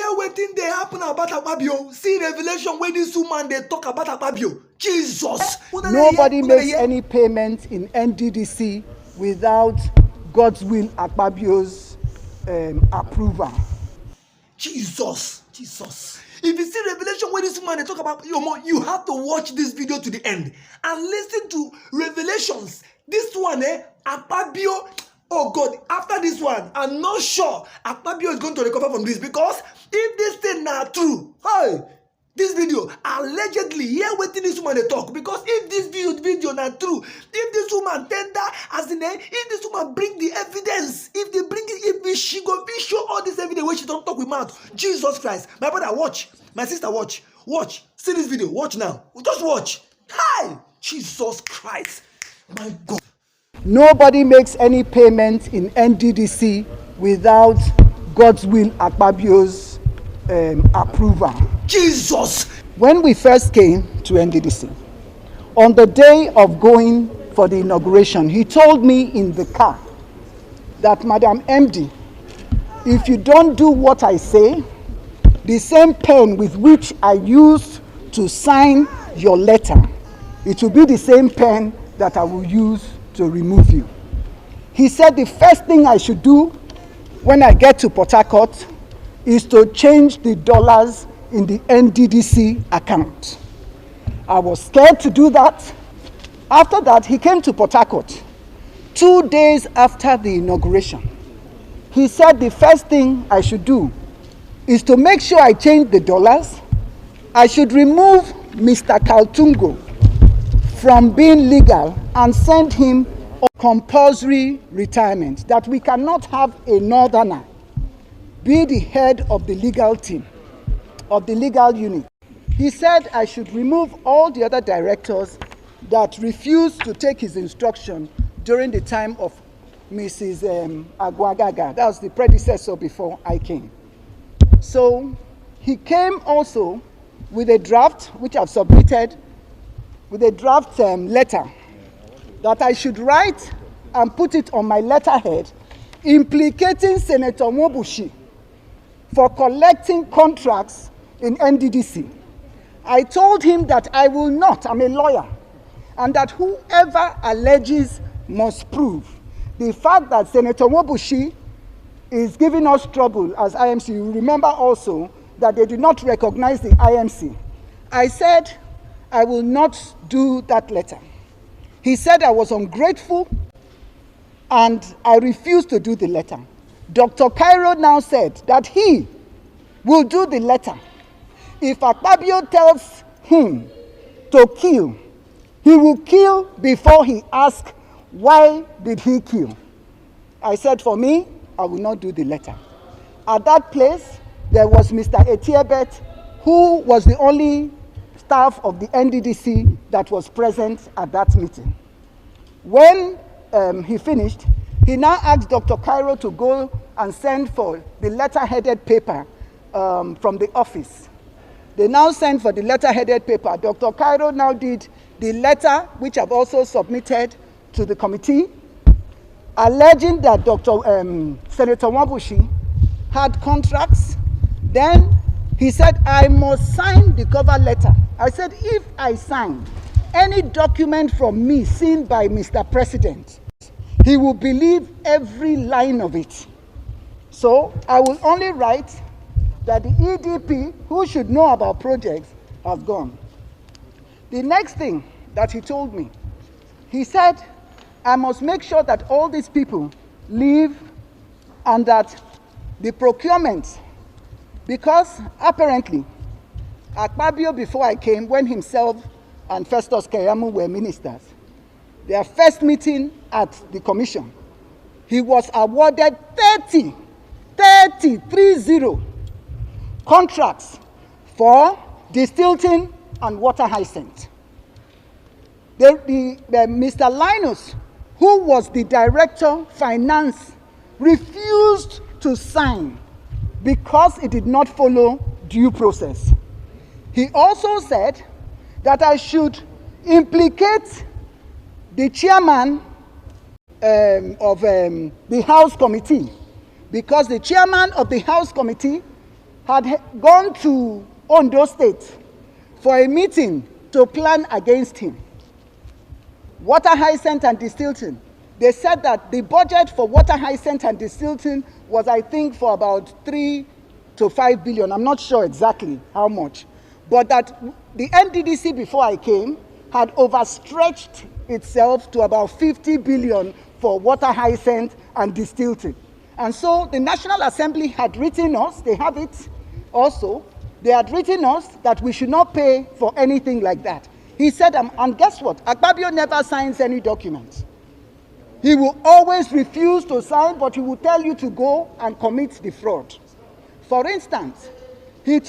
hear wetin dey happen about Akpabio. See revelation when this woman they talk about Akpabio. Jesus. Nobody makes any payment in NDDC without God's will, Akpabio's approval. Jesus. If you see revelation when this woman they talk about, you have to watch this video to the end and listen to revelations. This one, Akpabio. Oh God, after this one, I'm not sure Akpabio is going to recover from this, because if this thing not true, hey, this video allegedly hear wetin this woman they talk, because if this video not true, if this woman tender as in if this woman bring the evidence, if they bring it, if she go be show all this evidence where she don't talk with mouth, Jesus Christ, my brother watch, my sister watch, see this video, watch now, just watch. Hi, Jesus Christ, my God. Nobody makes any payment in NDDC without God's will, Akpabio's approval. Jesus. When we first came to NDDC, on the day of going for the inauguration, he told me in the car that, Madam MD, if you don't do what I say, the same pen with which I used to sign your letter, it will be the same pen that I will use to remove you. He said the first thing I should do when I get to Port Harcourt is to change the dollars in the NDDC account. I was scared to do that. After that, he came to Port Harcourt 2 days after the inauguration. He said the first thing I should do is to make sure I change the dollars. I should remove Mr. Kaltungo from being legal and send him on compulsory retirement, that we cannot have a northerner be the head of the legal team, of the legal unit. He said I should remove all the other directors that refused to take his instruction during the time of Mrs. Agwagaga. That was the predecessor before I came. So he came also with a draft, which I've submitted, with a draft letter that I should write and put it on my letterhead, implicating Senator Mwobushi for collecting contracts in NDDC. I told him that I will not, I'm a lawyer, and that whoever alleges must prove. The fact that Senator Mwobushi is giving us trouble as IMC, you remember also that they did not recognize the IMC. I said, I will not do that letter. He said I was ungrateful and I refused to do the letter. Dr. Cairo now said that he will do the letter. If Akpabio tells him to kill, he will kill before he asks, why did he kill? I said, for me, I will not do the letter. At that place, there was Mr. Etiebet, who was the only staff of the NDDC that was present at that meeting. When he finished, he now asked Dr. Cairo to go and send for the letter-headed paper from the office. They now sent for the letter-headed paper. Dr. Cairo now did the letter, which I've also submitted to the committee, alleging that Senator Mwobushi had contracts. Then he said, I must sign the cover letter. I said, if I sign any document from me seen by Mr. President, he will believe every line of it. So I will only write that the EDP, who should know about projects, has gone. The next thing that he told me, he said, I must make sure that all these people leave and that the procurement, because apparently Akpabio, before I came, when himself and Festus Keyamo were ministers, their first meeting at the commission, he was awarded 30 contracts for Distilton and Water Hyacinth. Mr. Linus, who was the director finance, refused to sign because it did not follow due process. He also said that I should implicate the chairman of the House Committee, because the chairman of the House Committee had gone to Ondo State for a meeting to plan against him. Water Hyacinth and Distilton. They said that the budget for Water Hyacinth and Distilton was, I think, for about 3 to 5 billion. I'm not sure exactly how much. But that the NDDC, before I came, had overstretched itself to about 50 billion for Water Hyacinth and Distilton. And so the National Assembly had written us, they have it also, they had written us that we should not pay for anything like that. He said, and guess what? Akpabio never signs any documents. He will always refuse to sign, but he will tell you to go and commit the fraud. For instance, he told